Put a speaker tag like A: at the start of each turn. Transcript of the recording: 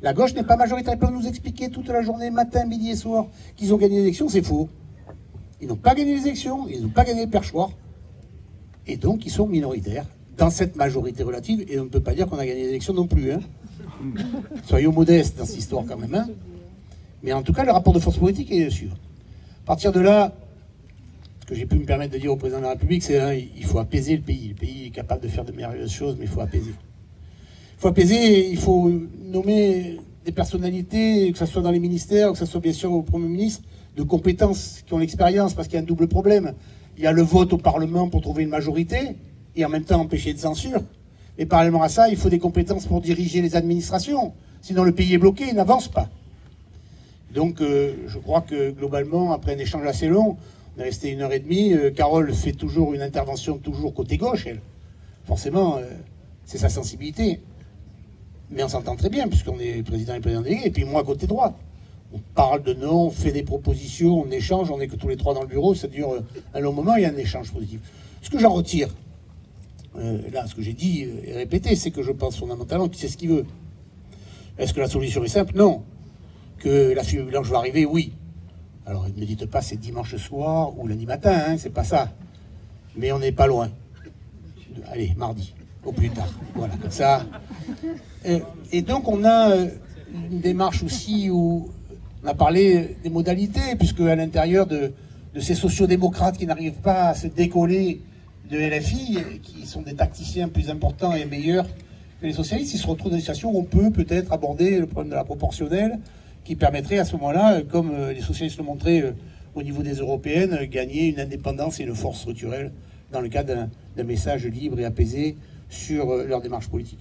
A: La gauche n'est pas majoritaire. Ils peuvent nous expliquer toute la journée, matin, midi et soir, qu'ils ont gagné l'élection. C'est faux. Ils n'ont pas gagné les élections, ils n'ont pas gagné le perchoir. Et donc, ils sont minoritaires dans cette majorité relative. Et on ne peut pas dire qu'on a gagné les élections non plus. Hein. Soyons modestes dans cette histoire quand même. Hein. Mais en tout cas, le rapport de force politique est sûr. À partir de là, ce que j'ai pu me permettre de dire au président de la République, c'est qu'il faut apaiser le pays. Le pays est capable de faire de merveilleuses choses, mais il faut apaiser. Il faut apaiser, il faut nommer des personnalités, que ce soit dans les ministères, que ce soit bien sûr au Premier ministre, de compétences, qui ont l'expérience, parce qu'il y a un double problème. Il y a le vote au Parlement pour trouver une majorité, et en même temps empêcher de censure. Et parallèlement à ça, il faut des compétences pour diriger les administrations. Sinon le pays est bloqué, il n'avance pas. Donc je crois que globalement, après un échange assez long, on est resté 1h30, Carole fait toujours une intervention, toujours côté gauche, elle. Forcément, c'est sa sensibilité. Mais on s'entend très bien, puisqu'on est président et président délégué, et puis moi, côté droit. On parle de non, on fait des propositions, on échange, on n'est que tous les trois dans le bureau, ça dure un long moment, il y a un échange positif. Ce que j'en retire, là, ce que j'ai dit et répété, c'est que je pense fondamentalement qu'il sait ce qu'il veut. Est-ce que la solution est simple? Non. Que la fumée blanche va arriver? Oui. Alors, ne me dites pas c'est dimanche soir ou lundi matin, hein, c'est pas ça. Mais on n'est pas loin. Allez, mardi, au plus tard. Voilà, comme ça. Et donc, on a une démarche aussi où on a parlé des modalités, puisque à l'intérieur de ces sociodémocrates qui n'arrivent pas à se décoller de LFI, qui sont des tacticiens plus importants et meilleurs que les socialistes, ils se retrouvent dans une situation où on peut peut-être aborder le problème de la proportionnelle, qui permettrait à ce moment-là, comme les socialistes l'ont montré au niveau des européennes, gagner une indépendance et une force structurelle dans le cadre d'un message libre et apaisé sur leur démarche politique.